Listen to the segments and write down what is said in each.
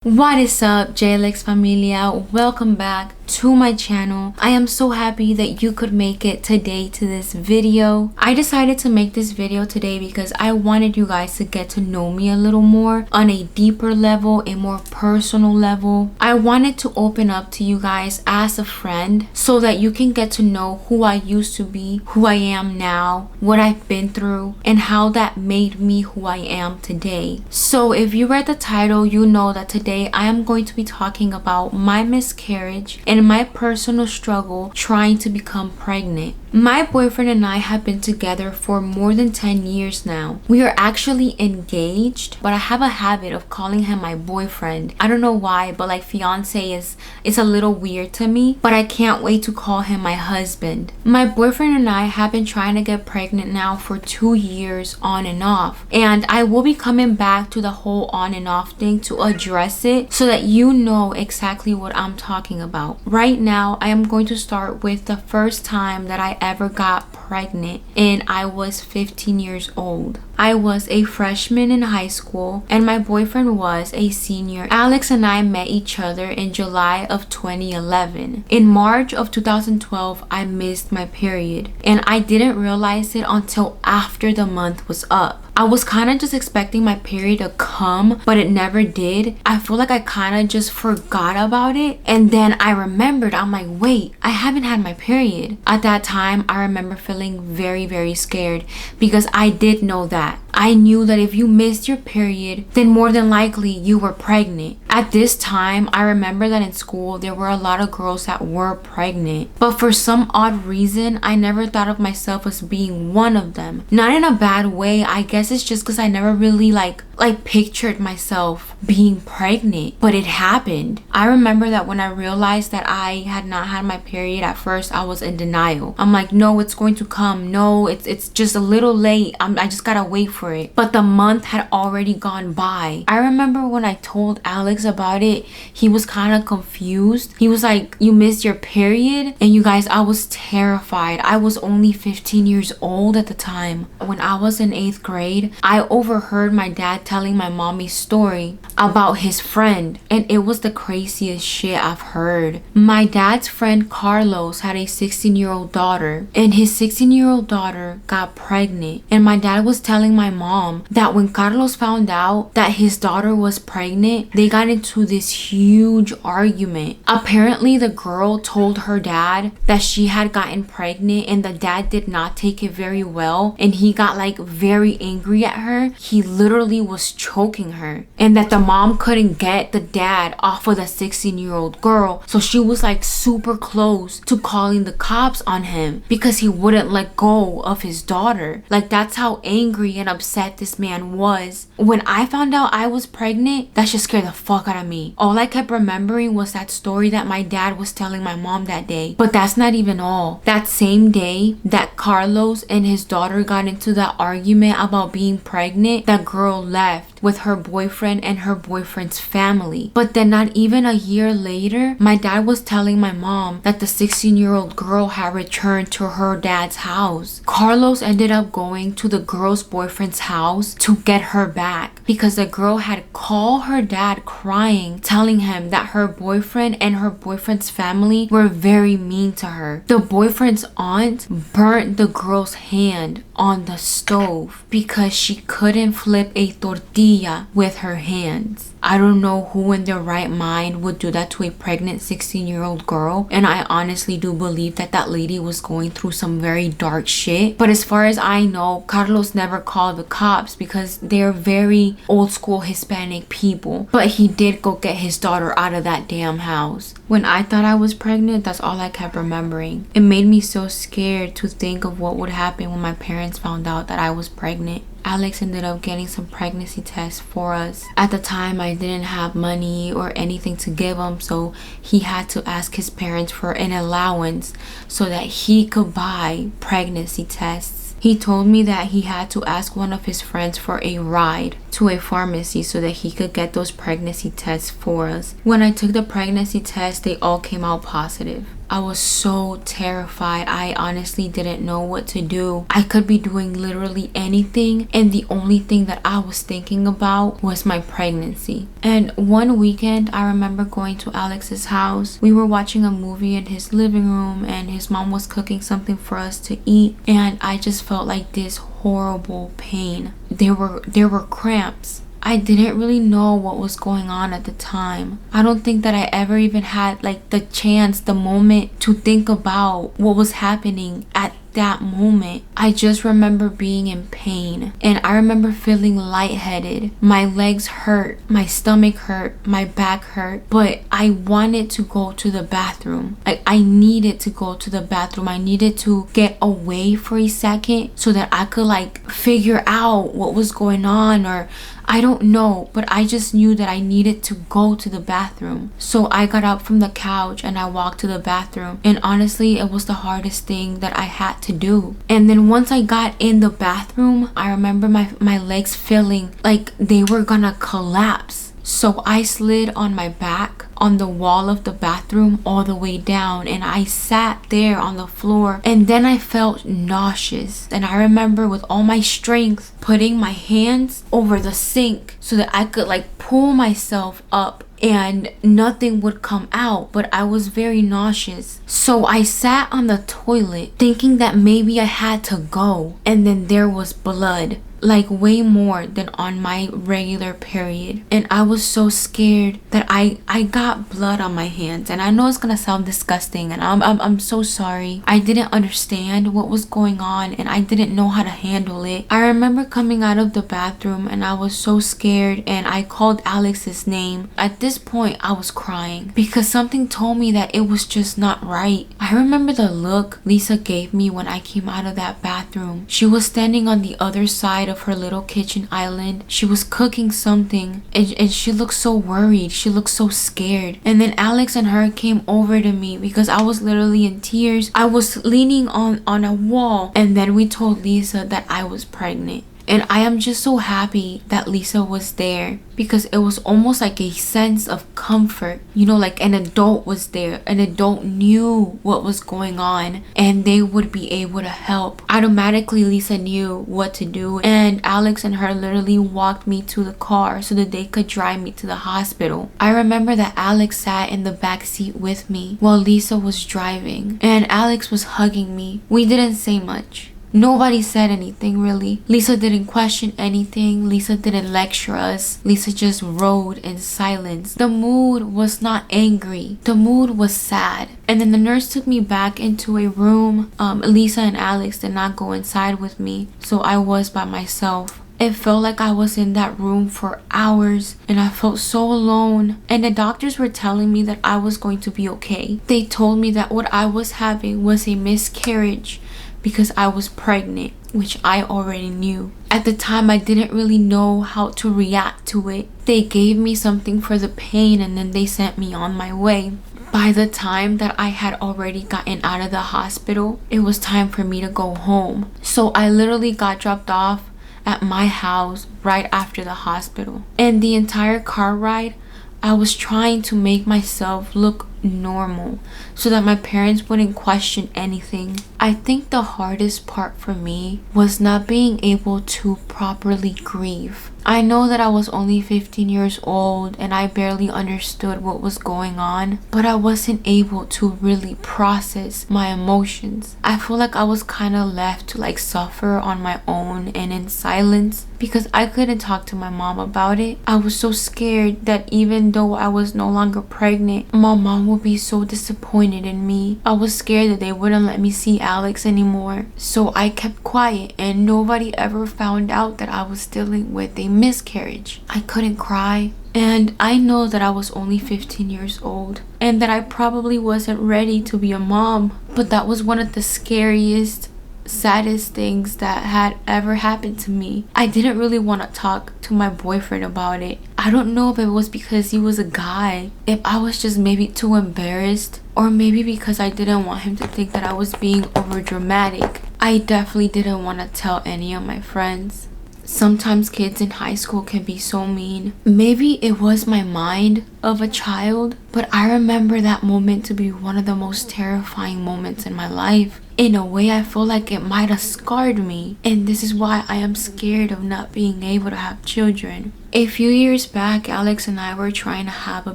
What is up, JLX Familia? Welcome back to my channel. I am so happy that you could make it today to this video. I decided to make this video today because I wanted you guys to get to know me a little more on a deeper level, a more personal level. I wanted to open up to you guys as a friend so that you can get to know who I used to be, who I am now, what I've been through, and how that made me who I am today. So if you read the title, you know that today I am going to be talking about my miscarriage and my personal struggle trying to become pregnant. My boyfriend and I have been together for more than 10 years now. We are actually engaged, but I have a habit of calling him my boyfriend. I don't know why, but like fiance is a little weird to me, but I can't wait to call him my husband. My boyfriend and I have been trying to get pregnant now for 2 years on and off, and I will be coming back to the whole on and off thing to address it so that you know exactly what I'm talking about. Right now, I am going to start with the first time that I ever got pregnant, and I was 15 years old. I was a freshman in high school and my boyfriend was a senior. Alex and I met each other in July of 2011. In March of 2012, I missed my period, and I didn't realize it until after the month was up. I was kind of just expecting my period to come, but it never did. I feel like I kind of just forgot about it, and then I remembered. I'm like, wait, I haven't had my period. At that time, I remember feeling very scared because I did know that. I knew that if you missed your period, then more than likely you were pregnant. At this time, I remember that in school, there were a lot of girls that were pregnant. But for some odd reason, I never thought of myself as being one of them. Not in a bad way. I guess it's just because I never really like pictured myself being pregnant. But it happened. I remember that when I realized that I had not had my period, at first I was in denial. I'm like, no, it's going to come. No, it's just a little late. I just gotta wait for it. But the month had already gone by. I remember when I told Alex about it, he was kind of confused. He was like, you missed your period? And you guys, I was terrified. I was only 15 years old at the time. When I was in 8th grade, I overheard my dad telling my mommy's story about his friend, and it was the craziest shit I've heard. My dad's friend Carlos had a 16-year-old daughter, and his 16-year-old daughter got pregnant. And my dad was telling my mom that when Carlos found out that his daughter was pregnant, they got into this huge argument. Apparently, the girl told her dad that she had gotten pregnant, and the dad did not take it very well, and he got like very angry at her. He literally was choking her, and that the mom couldn't get the dad off of the 16-year-old girl, so she was like super close to calling the cops on him because he wouldn't let go of his daughter. Like, that's how angry and upset this man was. When I found out I was pregnant, that just scared the fuck out of me. All I kept remembering was that story that my dad was telling my mom that day. But that's not even all. That same day that Carlos and his daughter got into that argument about being pregnant, that girl left with her boyfriend and her boyfriend's family. But then not even a year later, my dad was telling my mom that the 16-year-old girl had returned to her dad's house. Carlos ended up going to the girl's boyfriend's house to get her back because the girl had called her dad crying, telling him that her boyfriend and her boyfriend's family were very mean to her. The boyfriend's aunt burnt the girl's hand on the stove because she couldn't flip a tortilla with her hands. I don't know who in their right mind would do that to a pregnant 16-year-old girl, and I honestly do believe that that lady was going through some very dark shit. But as far as I know, Carlos never called the cops because they're very old school Hispanic people. But he did go get his daughter out of that damn house. When I thought I was pregnant, that's all I kept remembering. It made me so scared to think of what would happen when my parents found out that I was pregnant. Alex ended up getting some pregnancy tests for us. At the time, I didn't have money or anything to give him, so he had to ask his parents for an allowance so that he could buy pregnancy tests. He told me that he had to ask one of his friends for a ride to a pharmacy so that he could get those pregnancy tests for us. When I took the pregnancy test, they all came out positive. I was so terrified. I honestly didn't know what to do. I could be doing literally anything, and the only thing that I was thinking about was my pregnancy. And one weekend, I remember going to Alex's house. We were watching a movie in his living room, and his mom was cooking something for us to eat, and I just felt like this horrible pain. There were cramps. I didn't really know what was going on at the time. I don't think that I ever even had like the chance, the moment to think about what was happening at that moment. I just remember being in pain, and I remember feeling lightheaded. My legs hurt, my stomach hurt, my back hurt, but I wanted to go to the bathroom. Like, I needed to go to the bathroom. I needed to get away for a second so that I could like figure out what was going on, or I don't know, but I just knew that I needed to go to the bathroom. So I got up from the couch and I walked to the bathroom, and honestly, it was the hardest thing that I had to do. And then once I got in the bathroom, I remember my legs feeling like they were gonna collapse. So I slid on my back on the wall of the bathroom all the way down, and I sat there on the floor, and then I felt nauseous. And I remember with all my strength putting my hands over the sink so that I could like pull myself up, and nothing would come out, but I was very nauseous. So I sat on the toilet thinking that maybe I had to go, and then there was blood, like way more than on my regular period. And I was so scared that I got blood on my hands, and I know it's gonna sound disgusting, and I'm so sorry. I didn't understand what was going on, and I didn't know how to handle it. I remember coming out of the bathroom, and I was so scared, and I called Alex's name. At this point, I was crying because something told me that it was just not right. I remember the look Lisa gave me when I came out of that bathroom. She was standing on the other side of her little kitchen island. She was cooking something, and she looked so worried. She looked so scared. And then Alex and her came over to me because I was literally in tears. I was leaning on a wall, and then we told Lisa that I was pregnant. And I am just so happy that Lisa was there, because it was almost like a sense of comfort. You know, like an adult was there. An adult knew what was going on, and they would be able to help. Automatically, Lisa knew what to do, and Alex and her literally walked me to the car so that they could drive me to the hospital. I remember that Alex sat in the back seat with me while Lisa was driving, and Alex was hugging me. We didn't say much. Nobody said anything really. Lisa didn't question anything. Lisa didn't lecture us. Lisa just rode in silence. The mood was not angry. The mood was sad. And then the nurse took me back into a room. Lisa and Alex did not go inside with me, so I was by myself. It felt like I was in that room for hours, and I felt so alone. And the doctors were telling me that I was going to be okay. They told me that what I was having was a miscarriage because I was pregnant, which I already knew. At the time, I didn't really know how to react to it. They gave me something for the pain, and then they sent me on my way. By the time that I had already gotten out of the hospital, it was time for me to go home. So I literally got dropped off at my house right after the hospital. And the entire car ride, I was trying to make myself look normal so that my parents wouldn't question anything. I think the hardest part for me was not being able to properly grieve. I know that I was only 15 years old and I barely understood what was going on, but I wasn't able to really process my emotions. I feel like I was kind of left to like suffer on my own and in silence, because I couldn't talk to my mom about it. I was so scared that even though I was no longer pregnant, my mom would be so disappointed in me. I was scared that they wouldn't let me see Alex anymore. So I kept quiet, and nobody ever found out that I was dealing with a miscarriage. I couldn't cry. And I know that I was only 15 years old and that I probably wasn't ready to be a mom. But that was one of the scariest, saddest things that had ever happened to me. I didn't really want to talk to my boyfriend about it. I don't know if it was because he was a guy, if I was just maybe too embarrassed, or maybe because I didn't want him to think that I was being over dramatic. I definitely didn't want to tell any of my friends. Sometimes kids in high school can be so mean. Maybe it was my mind of a child, but I remember that moment to be one of the most terrifying moments in my life. In a way, I feel like it might have scarred me, and this is why I am scared of not being able to have children. A few years back, Alex and I were trying to have a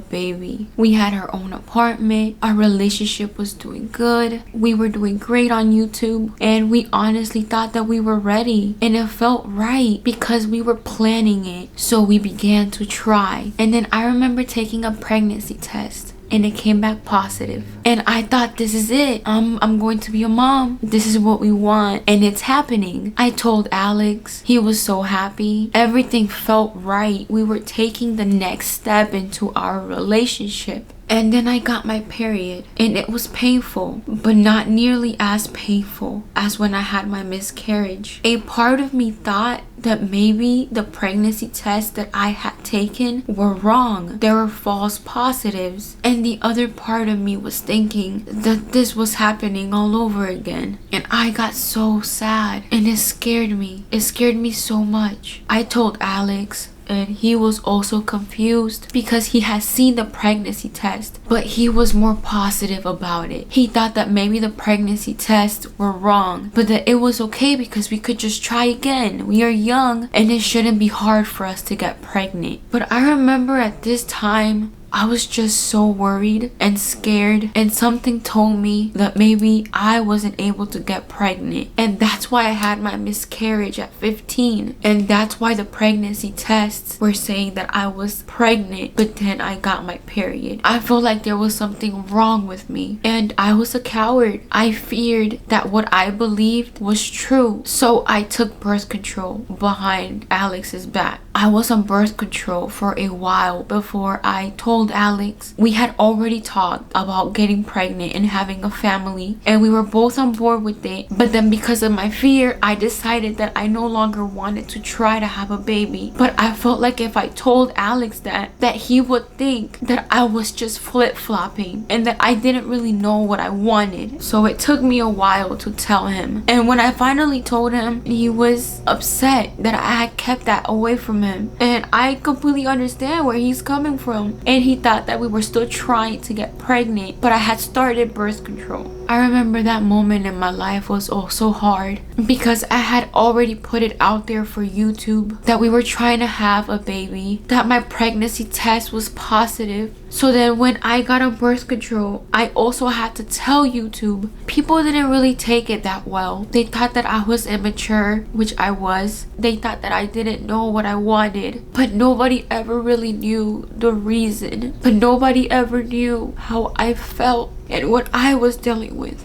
baby. We had our own apartment, our relationship was doing good, we were doing great on YouTube, and we honestly thought that we were ready, and it felt right because we were planning it. So we began to try, and then I remember taking a pregnancy test, and it came back positive, and I thought, this is it, I'm going to be a mom, this is what we want, and it's happening. I told Alex, he was so happy, everything felt right, we were taking the next step into our relationship. And then I got my period, and it was painful, but not nearly as painful as when I had my miscarriage. A part of me thought that maybe the pregnancy tests that I had taken were wrong. There were false positives. And the other part of me was thinking that this was happening all over again. And I got so sad, and it scared me. It scared me so much. I told Alex, and he was also confused because he had seen the pregnancy test, but he was more positive about it. He thought that maybe the pregnancy tests were wrong, but that it was okay because we could just try again. We are young and it shouldn't be hard for us to get pregnant. But I remember at this time, I was just so worried and scared, and something told me that maybe I wasn't able to get pregnant, and that's why I had my miscarriage at 15, and that's why the pregnancy tests were saying that I was pregnant, but then I got my period. I felt like there was something wrong with me, and I was a coward. I feared that what I believed was true, so I took birth control behind Alex's back. I was on birth control for a while before I told Alex. We had already talked about getting pregnant and having a family, and we were both on board with it. But then because of my fear, I decided that I no longer wanted to try to have a baby. But I felt like if I told Alex that he would think that I was just flip-flopping and that I didn't really know what I wanted. So it took me a while to tell him. And when I finally told him, he was upset that I had kept that away from him. And I completely understand where he's coming from. And he thought that we were still trying to get pregnant, but I had started birth control. I remember that moment in my life was also hard because I had already put it out there for YouTube that we were trying to have a baby, that my pregnancy test was positive. So then when I got on birth control, I also had to tell YouTube. People didn't really take it that well. They thought that I was immature, which I was. They thought that I didn't know what I wanted, but nobody ever really knew the reason. But nobody ever knew how I felt and what I was dealing with.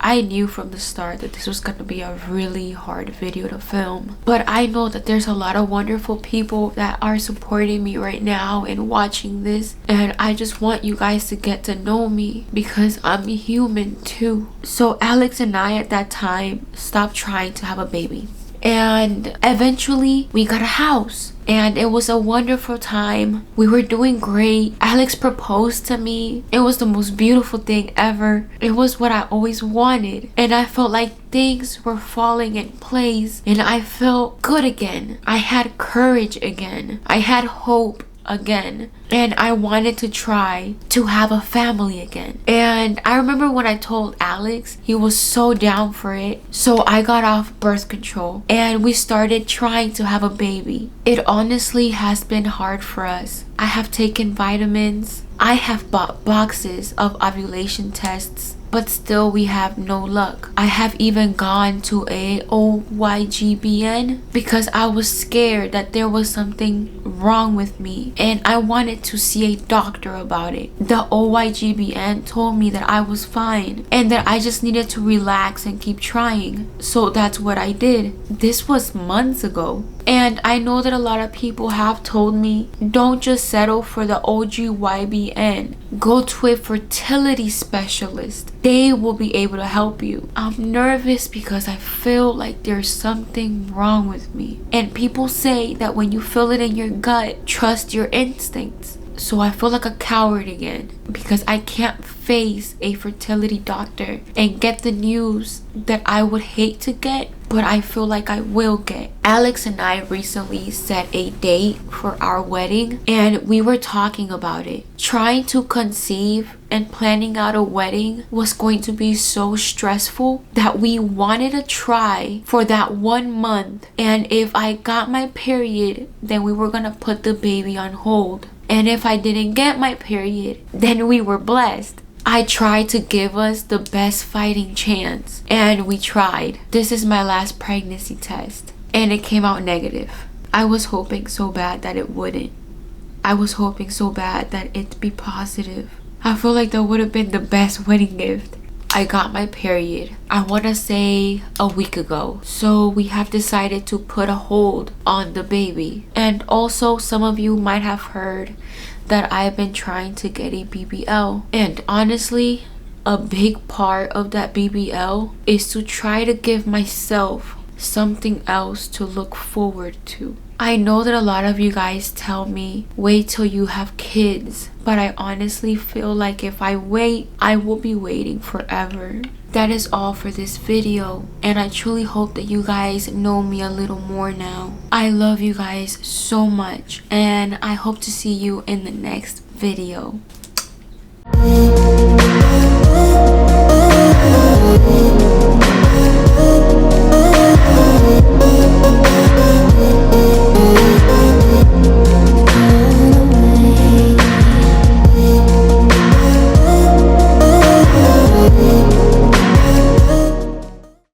I knew from the start that this was gonna be a really hard video to film, but I know that there's a lot of wonderful people that are supporting me right now and watching this, and I just want you guys to get to know me because I'm human too. So Alex and I at that time stopped trying to have a baby, and eventually we got a house. And it was a wonderful time. We were doing great. Alex proposed to me. It was the most beautiful thing ever. It was what I always wanted. And I felt like things were falling in place. And I felt good again. I had courage again. I had hope again, and I wanted to try to have a family again. And I remember when I told Alex, he was so down for it. So I got off birth control and we started trying to have a baby. It honestly has been hard for us. I have taken vitamins. I have bought boxes of ovulation tests, but still we have no luck. I have even gone to a OYGBN because I was scared that there was something wrong with me and I wanted to see a doctor about it. The OYGBN told me that I was fine and that I just needed to relax and keep trying. So that's what I did. This was months ago. And I know that a lot of people have told me, don't just settle for the OGYBN. Go to a fertility specialist. They will be able to help you. I'm nervous because I feel like there's something wrong with me. And people say that when you feel it in your gut, trust your instincts. So I feel like a coward again because I can't face a fertility doctor and get the news that I would hate to get, but I feel like I will get. Alex and I recently set a date for our wedding, and we were talking about it. Trying to conceive and planning out a wedding was going to be so stressful that we wanted to try for that 1 month, and if I got my period, then we were gonna put the baby on hold. And if I didn't get my period, then we were blessed. I tried to give us the best fighting chance, and we tried. This is my last pregnancy test, and it came out negative. I was hoping so bad that it wouldn't. I was hoping so bad that it'd be positive. I feel like that would have been the best wedding gift. I got my period, I want to say a week ago. So we have decided to put a hold on the baby. And also, some of you might have heard that I've been trying to get a BBL. And honestly, a big part of that BBL is to try to give myself something else to look forward to. I know that a lot of you guys tell me wait till you have kids, but I honestly feel like if I wait, I will be waiting forever. That is all for this video, and I truly hope that you guys know me a little more now. I love you guys so much, and I hope to see you in the next video.